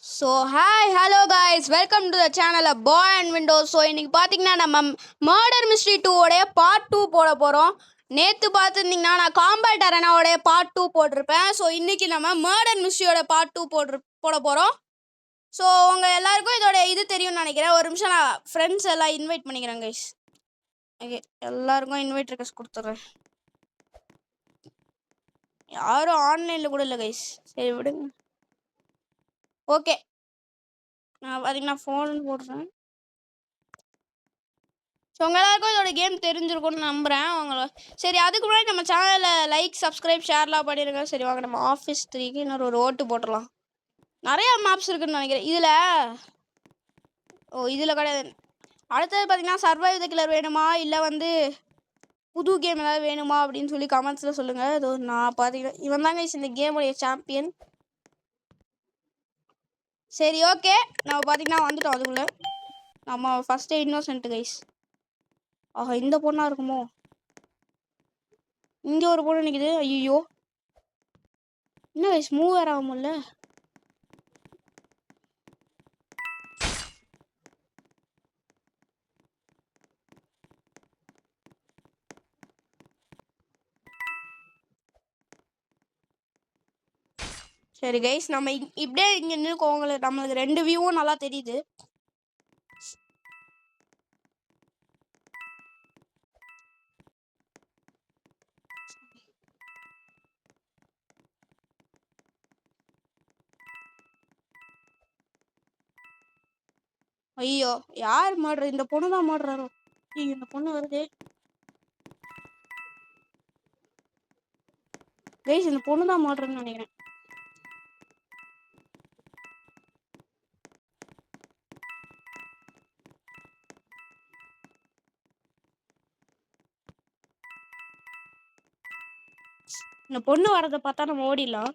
So hi hello guys welcome to the channel bye and Windows. So இன்றைக்கி பார்த்தீங்கன்னா நம்ம murder mystery 2 part 2 போட போகிறோம். நேற்று பார்த்துருந்தீங்கன்னா நான் காம்பேட் அரனாவோடைய பார்ட் 2 போட்டிருப்பேன். ஸோ இன்றைக்கி நம்ம மர்டர் மிஸ்ட்ரியோட பார்ட் 2 போட போகிறோம். ஸோ உங்கள் எல்லாருக்கும் இதோட இது தெரியும்னு நினைக்கிறேன். ஒரு நிமிஷம் நான் ஃப்ரெண்ட்ஸ் எல்லாம் இன்வைட் பண்ணிக்கிறேன் கைஸ். ஓகே, எல்லாருக்கும் இன்வைட் ரெக்வஸ்ட் கொடுத்துட்றேன். யாரும் ஆன்லைனில் கூட இல்லை கைஸ். சரி விடுங்க. ஓகே, நான் பார்த்தீங்கன்னா ஃபோன் போடுறேன். ஸோ உங்கள் எல்லாருக்கும் இதோட கேம் தெரிஞ்சிருக்கும்னு நம்புகிறேன் உங்களை. சரி, அதுக்கு முன்னாடி நம்ம சேனலில் லைக் சப்ஸ்கிரைப் ஷேர்லாம் பண்ணிடுங்க. சரி வாங்க, நம்ம ஆஃபீஸ் 3க்கு இன்னொரு ஓட்டு போட்டுடலாம். நிறையா மேப்ஸ் இருக்குதுன்னு நினைக்கிறேன் இதில். இதில் கிடையாது. அடுத்தது பார்த்தீங்கன்னா சர்வைவ் த கில்லர் வேணுமா இல்லை புது கேம் ஏதாவது வேணுமா அப்படின்னு சொல்லி கமெண்ட்ஸில் சொல்லுங்கள். இதோ நான் பார்த்தீங்கன்னா இவன் தாங்க இந்த கேமுடைய சாம்பியன். சரி ஓகே, நம்ம பார்த்தீங்கன்னா வந்துட்டோம். அதுக்குள்ளே நம்ம ஃபஸ்ட்டே இன்னோசென்ட் கைஸ். ஆஹா, இந்த பொண்ணா இருக்குமோ? இங்கே ஒரு பொண்ணு நிற்குது. ஐயோ, என்ன கைஸ் மூவ் வேற ஆகும்ல. சரி கைஸ், நம்ம இப்படியே இங்கே நிற்கும். நம்மளுக்கு 2 வியூவும் நல்லா தெரியுது. ஐயோ, யார் மாடுற? இந்த பொண்ணு தான் மாடுறாரோ? ஐயோ, இந்த பொண்ணு வருது கைஸ். இந்த பொண்ணு தான் மாடுறேன்னு நினைக்கிறேன். இந்த பொண்ணு வரதை பார்த்தா நம்ம ஓடிடலாம்.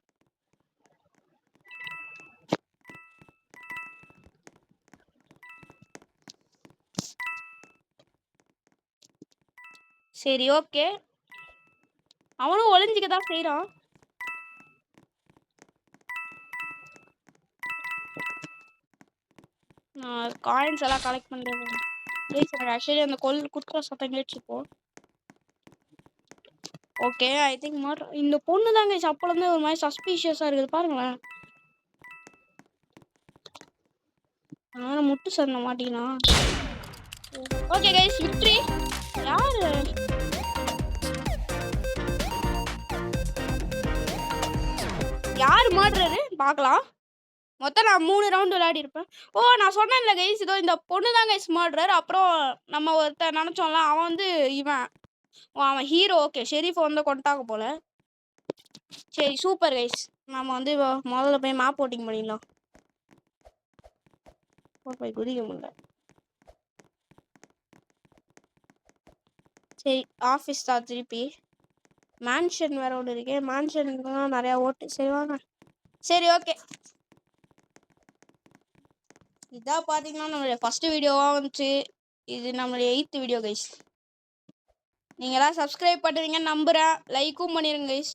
சரி ஓகே, அவனும் ஒளிஞ்சிக்க தான் செய்கிறான். நான் காயின்ஸ் எல்லாம் கலெக்ட் பண்ணுறேன். ஆக்சுவலி அந்த குத்துற சத்தம் கேட்டுப்போம். ஓகே, ஐ திங்க் இந்த பொண்ணு தாங்க அப்போலேருந்து ஒரு மாதிரி சஸ்பீஷியஸாக இருக்குது பாருங்களேன். நான் முட்டு சண்டை மாட்டினா. Okay guys, victory. யாரு யார் மாடுறாரு பார்க்கலாம். மொத்தம் நான் 3 ரவுண்டு விளையாடி இருப்பேன். நான் சொன்னேன்ல கைஸ், இதோ இந்த பொண்ணு தான் கைஸ் மாடுறாரு. அப்புறம் நம்ம ஒருத்தர் நினச்சோம்ல, அவன் அவன் ஹீரோ. ஓகே, ஷெரீஃப் கொண்டாங்க போல. சரி சூப்பர் கைஸ், நம்ம முதல்ல போய் மேப் ஓட்டிங் பண்ணிடலாம். போய் குதிக்க முடியல. சரி, ஆஃபீஸ் தான் திருப்பி. மேன்ஷன் வேற ஒன்று இருக்கே. மேன்ஷனுக்கு தான் நிறையா ஓட்டு. சரி வாங்க. சரி ஓகே, இதான் பார்த்தீங்கன்னா நம்மளுடைய ஃபஸ்ட்டு வீடியோவாக வந்துச்சு. இது நம்மளுடைய 8th வீடியோ கைஸ். நீங்களாம் சப்ஸ்கிரைப் பண்ணுவீங்கன்னு நம்புகிறேன். லைக்கும் பண்ணிடுங்க கைஸ்.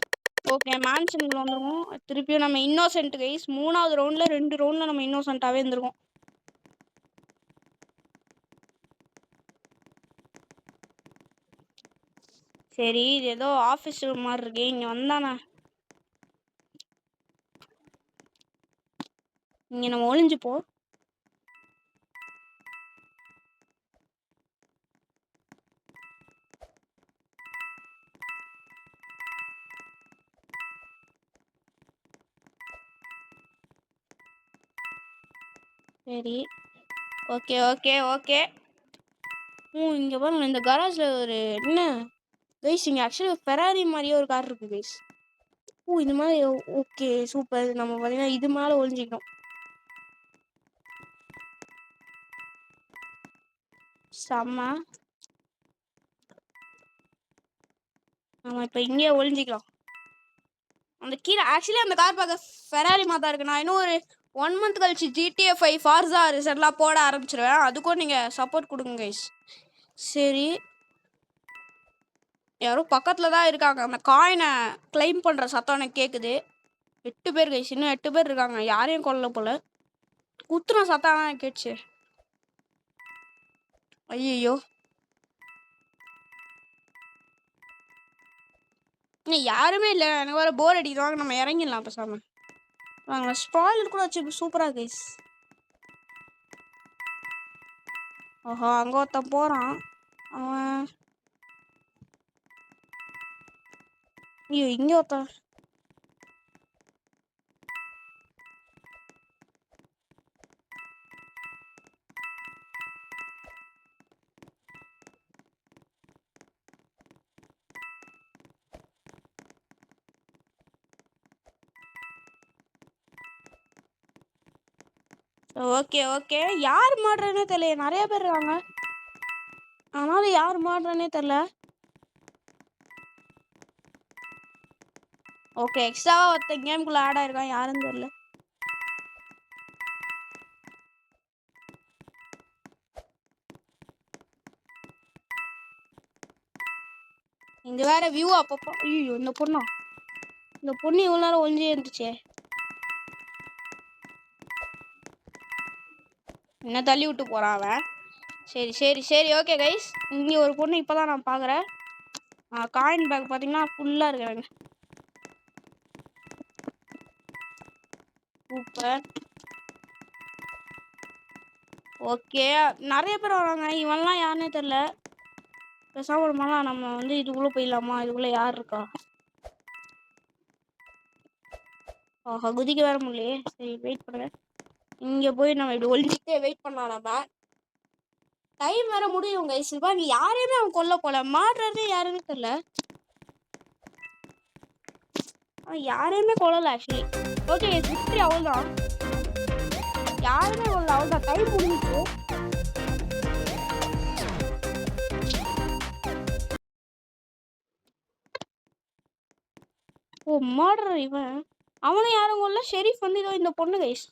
ஓகே, மேன்ஷனுக்கு வந்துருவோம். திருப்பியும் நம்ம இன்னோசென்ட் கைஸ். 3வது ரவுண்டில் 2 ரவுண்டில் நம்ம இன்னோசென்ட்டாகவே இருந்திருக்கோம். சரி, இது ஏதோ ஆஃபீஸ் மாதிரி இருக்கே. இங்கே வந்தானே இங்கே நம்ம ஒளிஞ்சுப்போம். சரி ஓகே ஓகே ஓகே. இங்கே பாருங்க, இந்த கராஜில் ஒரு என்ன கைஸ், இங்கே ஆக்சுவலி ஃபெராரி மாதிரியே ஒரு கார் இருக்குது கைஸ். இந்த மாதிரி. Okay super. நம்ம பார்த்தீங்கன்னா இது மேலே ஒழிஞ்சிக்கணும். செம்ம. நம்ம இப்போ இங்கேயே ஒழிஞ்சிக்கலாம். அந்த கீழே ஆக்சுவலி அந்த கார் பார்க்க ஃபெராரி மாதிரி தான் இருக்கு. நான் இன்னும் ஒரு 1 மந்த் கழிச்சு GTA 5 ஃபார்ஸா ரிசல்ட்லாம் போட ஆரம்பிச்சிருவேன். அதுக்கும் நீங்கள் சப்போர்ட் கொடுங்க கைஸ். சரி, யாரோ பக்கத்தில் தான் இருக்காங்க. அந்த காயினை கிளைம் பண்ணுற சத்தம் எனக்கு கேட்குது. 8 பேர் கைஸ், இன்னும் 8 பேர் இருக்காங்க. யாரையும் கொல்ல போல. குத்துன சத்தம் கேட்டுச்சு. ஐயோ யாருமே இல்லை. எனக்கு வேற போர் அடிக்குது. வாங்க நம்ம இறங்கிடலாம் பேசாம. வாங்க ஸ்பாயில் கூட வச்சு சூப்பரா கைஸ். ஓஹோ அங்க ஒருத்தன் போறான். அவன் ஐயோ இங்க ஒருத்தன். ஓகே ஓகே யார் மாடுறேன்னே தெரியல. நிறைய பேர் இருக்காங்க. ஆனாலும் யார் மாடுறேன்னே தெரியல. ஓகே எக்ஸ்ட்ராவா ஒருத்தன் கேம்குள்ள ஆட் ஆயிருக்கான். யாருன்னு தெரியல. இங்க வேற வியூ அப்பப்போ. ஐயோ இந்த பொண்ணு இவ்வளோ நேரம் ஒளிஞ்சே இருந்துச்சே. என்ன தள்ளி விட்டு போறான் அவன். சரி சரி சரி ஓகே கைஸ். இங்கே ஒரு பொண்ணு இப்போதான் நான் பார்க்குறேன். காயின் பேக் பார்த்தீங்கன்னா ஃபுல்லாக இருக்கிறாங்க. சூப்பர். ஓகே நிறைய பேர் வராங்க. இவன்லாம் யாருன்னே தெரில. பேசாம நம்ம வந்து இதுக்குள்ளே போயிடலாமா? இதுக்குள்ளே யார் இருக்கா? ஆஹா குதிக்க வேற முடியலையே. சரி வெயிட் பண்ணுங்க. இங்கே போய் நம்ம இப்படி ஒழிஞ்சிட்டே வெயிட் பண்ணலாம். நம்ம டைம் வேற முடியும் கைஸ். இங்க யாரையுமே அவன் கொல்ல போல. மாடுறது யாருன்னு தெரியல. யாரையுமே கொல்லல ஆக்சுவலி. ஓகே விக்டரி அவ்வளோதான். யாருமே கொல்ல. அவ்வளோதான் டைம் முடிஞ்சிச்சு. ஓ மாடுற இவன். அவனும் யாரும் கொல்ல. ஷெரீஃப் வந்து இதோ இந்த பொண்ணு கைஸ்.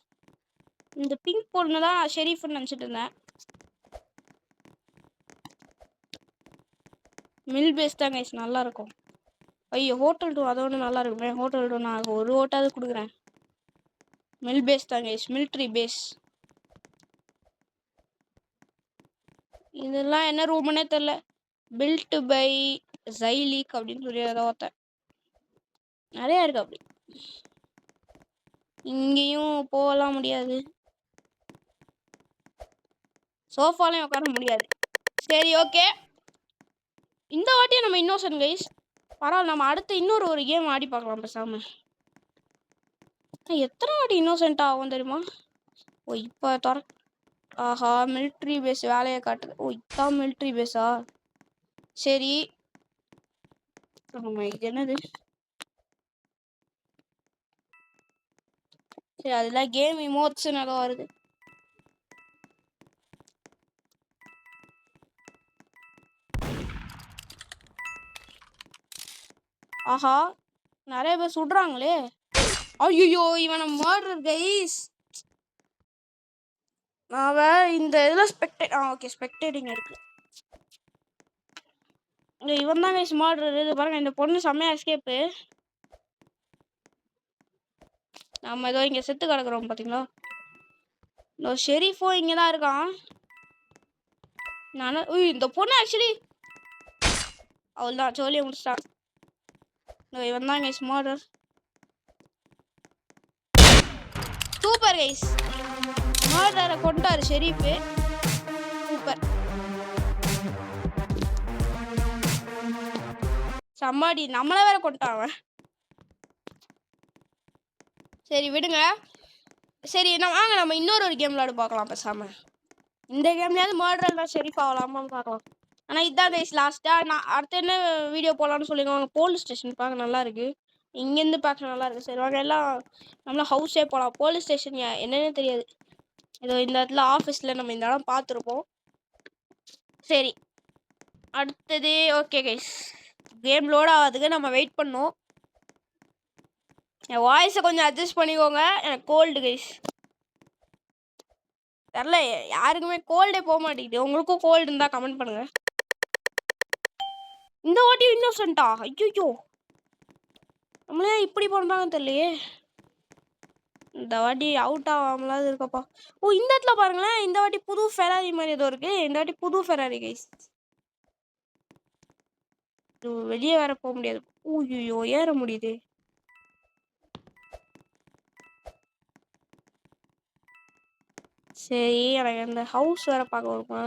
இந்த பிங்க் பொண்ணு தான் ஷெரீஃப்னு நினச்சிட்டு இருந்தேன். மில் பேஸ் தான் கைஸ் நல்லா இருக்கும். ஐயோ ஹோட்டல் 2 அதோட நல்லா இருக்குமே. ஹோட்டல் 2 நான் ஒரு ஓட்டாவது கொடுக்குறேன். மில் பேஸ் தான் கைஸ். Military base. இதெல்லாம் என்ன ரூம்னே தெரில. பில்ட் பை ஜைலிக் அப்படின்னு சொல்லி ஏதோ ஒருத்தன். நிறையா இருக்கு அப்படி. இங்கேயும் போகலாம் முடியாது. சோஃபாலையும் உட்கார முடியாது. சரி ஓகே இந்த வாட்டியும் நம்ம இன்னோசன்ட் கைஸ். பரவாயில்ல நம்ம அடுத்து இன்னொரு கேம் ஆடி பார்க்கலாம் பேசாம. எத்தனை வாட்டி இன்னோசென்ட் ஆகும் தெரியுமா? ஓ இப்போ ஆஹா மிலிட்ரி பேஸ் வேலையை காட்டுது. ஓ இதான் மிலிட்ரி பேஸா? சரி இது என்னது? சரி அதெல்லாம் கேம் இமோட்ஸ்ன்னு ஏதோ வருது. ஆஹா நிறைய பேர் சுடுறாங்களே. ஐயோ இவனை மர்டர் கைஸ். நான் இந்த இதில் ஓகே ஸ்பெக்டேட்டிங் இருக்கு. இவன் தான் கைஸ் மர்டர். இது பாருங்க இந்த பொண்ணு செம்மையா எஸ்கேப்பு. நம்ம ஏதோ இங்கே செத்து கிடக்குறோம் பார்த்தீங்களா? இந்த ஷெரீஃபும் இங்கே தான் இருக்கான். இந்த பொண்ணு ஆக்சுவலி அவள் தான் ஜோலியை முடிச்சிட்டான். இவன் தான் கைஸ் மர்டர். சூப்பர் கைஸ் மர்டரை கொண்டாரு ஷெரீஃபு. சூப்பர் சம்மாடி நம்மள வேற கொண்டான் அவன். சரி விடுங்க. சரி வாங்க நம்ம இன்னொரு கேம் விளையாடு பார்க்கலாம் பேசாம. இந்த கேம்லயாவது மர்டர் தான் ஷெரீஃப் ஆகலாமான்னு பார்க்கலாம். ஆனால் இதுதான் கைஸ் லாஸ்ட்டாக. நான் அடுத்து என்ன வீடியோ போகலான்னு சொல்லிடுவாங்க. போலீஸ் ஸ்டேஷன் பார்க்க நல்லா இருக்கு. இங்கேருந்து பார்க்க நல்லா இருக்கு. சரி வாங்க எல்லாம் நம்மள ஹவுஸே போகலாம். போலீஸ் ஸ்டேஷன் என்னன்னே தெரியாது. ஏதோ இந்த இடத்துல ஆஃபீஸில் நம்ம இந்த இடம் பார்த்துருப்போம். சரி அடுத்தது ஓகே கைஸ் கேம் லோட் ஆகிறதுக்கு நம்ம வெயிட் பண்ணோம். என் வாய்ஸை கொஞ்சம் அட்ஜஸ்ட் பண்ணிக்கோங்க. எனக்கு கோல்டு கைஸ். தெரில யாருக்குமே கோல்டே போக மாட்டேங்குது. உங்களுக்கும் கோல்டு இருந்தால் கமெண்ட் பண்ணுங்க. இந்த வாட்டி இன்னோசென்ட்டா? ஐயோ நம்மளே இப்படி பண்ணுறாங்கன்னு தெரியலையே. இந்த வாட்டி அவுட் ஆகாமலாவது இருக்கப்பா. ஓ இந்த இடத்துல பாருங்களேன், இந்த வாட்டி புது ஃபெராரி மாதிரி ஏதோ இருக்கு. இந்த வாட்டி புது ஃபெராரி கைஸ். வெளியே வேற போக முடியாது. ஐயோ ஏற முடியுது. சரி எனக்கு இந்த ஹவுஸ் வேற பார்க்க வருமா.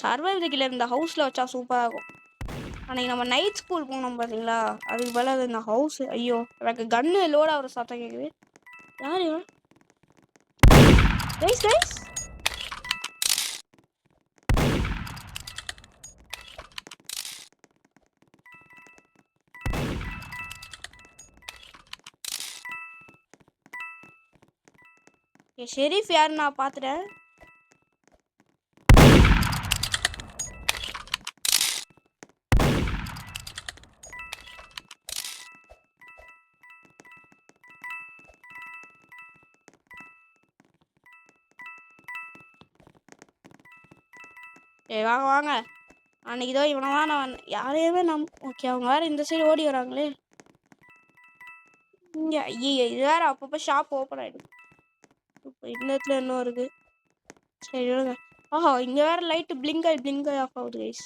சர்வைவ் தி கில்லர் இந்த ஹவுஸ்ல வச்சா சூப்பராக இருக்கும். அன்னைக்கு நம்ம நைட் ஸ்கூல் போனோம் பார்த்தீங்களா, அதுக்கு பதிலாக இந்த ஹவுஸ். ஐயோ எனக்கு கன்னு லோட் ஆகிற சத்தம் கேட்குது. யார் இவன்? கைஸ் கைஸ் ஷெரீஃப் யாருன்னு நான் பார்த்துட்டேன். வாங்க வாங்க. அன்னைக்கு தான் இவனை தான் நான் யாரையுமே ஓகே அவங்க வேறு இந்த சைடு ஓடி வராங்களே. இங்கே ஐயோ இது வேறு அப்பப்போ ஷாப் ஓப்பன் ஆகிடும். இப்போ இந்த இடத்துல இன்னும் இருக்குது. சரி விடுங்க. ஆஹா இங்கே வேறு லைட்டு பிளிங்க் ஆகி ஆஃப் ஆகுது கைஸ்.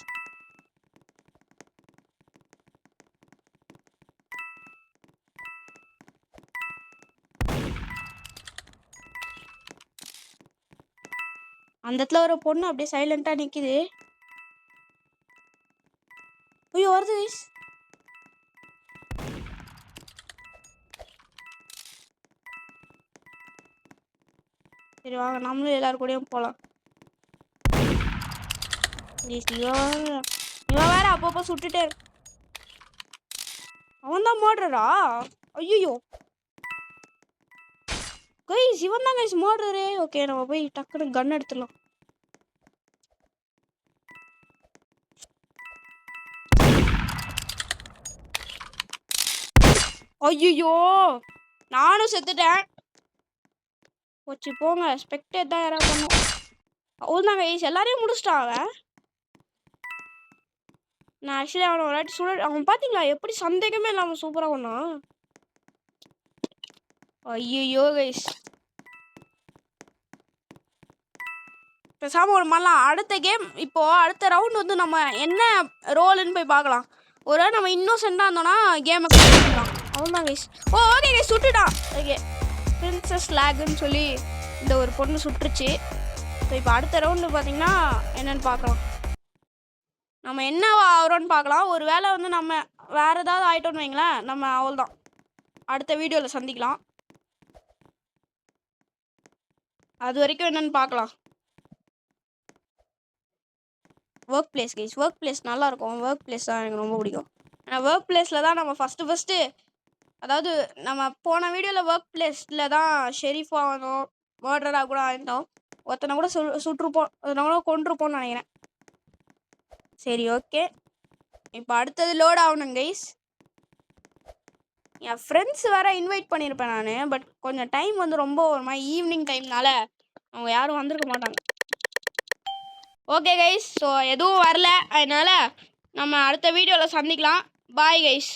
அந்த இடத்துல ஒரு பொண்ணு அப்படியே சைலண்டாக நிற்கிது. ஐயோ வருது கைஸ். சரி வாங்க நம்மளும் எல்லாரும் கூடயும் போகலாம். இவன் வேற அப்பப்போ சுட்டுட்டே இருக்கு. அவன் தான் மோடுறா. ஐயோ கைஸ் இவன் தான் கைஸ் மோடுறே. ஓகே நம்ம போய் டக்குன்னு கன் எடுத்துடலாம். ஐயோ நானும் செத்துட்டேன். போச்சு போங்க. ஸ்பெக்டேட் தான் யாராவது பண்ணும். அவ்வளோதான் கைஸ் எல்லாரையும் முடிச்சிட்டான் அவன். நான் ஆக்சுவலி அவனை ஒரு வாட்டி அவன் பார்த்தீங்களா எப்படி சந்தேகமே இல்லாமல் சூப்பராக பண்ணான். ஐயோ கைஸ் பேசாமல் ஒரு மாதிரிலாம் அடுத்த கேம் இப்போது அடுத்த ரவுண்ட் வந்து நம்ம என்ன ரோலுன்னு போய் பார்க்கலாம். ஒரு நம்ம இன்னோசென்ட்டாக இருந்தோம்னா கேமை கற்றுக்கலாம். அவ்வளோதான் கைஸ். ஓகே கைஸ் சுட்டுட்டான். ஓகே பிரின்சஸ் லேகுன்னு சொல்லி இந்த ஒரு பொண்ணு சுட்டுருச்சு. ஸோ இப்போ அடுத்த ரவுண்டு பார்த்தீங்கன்னா என்னென்னு பார்க்கலாம். நம்ம என்ன ஆகிறோன்னு பார்க்கலாம். ஒரு வேளை வந்து நம்ம வேறு ஏதாவது ஆகிட்டோன்னு வைங்களேன், நம்ம அவ்வளோதான் அடுத்த வீடியோவில் சந்திக்கலாம். அது வரைக்கும் என்னென்னு பார்க்கலாம். Work place guys. Work place நல்லாயிருக்கும். ஒர்க் பிளேஸ் தான் எனக்கு ரொம்ப பிடிக்கும். ஆனால் ஒர்க் பிளேஸில் தான் நம்ம ஃபஸ்ட்டு அதாவது நம்ம போன வீடியோவில் ஒர்க் பிளேஸில் தான் ஷெரீஃபாக ஆனோம், மர்டராக கூட ஆகிட்டோம். ஒருத்தனை கூட சுட்டுருப்போம், ஒருத்தனை கூட கொண்டிருப்போம்னு நினைக்கிறேன். சரி ஓகே இப்போ அடுத்தது லோட் ஆகணும் கைஸ். என் ஃப்ரெண்ட்ஸ் வேறு இன்வைட் பண்ணியிருப்பேன் நான். பட் கொஞ்சம் டைம் வந்து ரொம்ப ஒரு மாதிரி ஈவினிங் டைம்னால அவங்க யாரும் வந்திருக்க மாட்டாங்க. ஓகே கைஸ் ஸோ எதுவும் வரல, அதனால் நம்ம அடுத்த வீடியோவில் சந்திக்கலாம். Bye guys.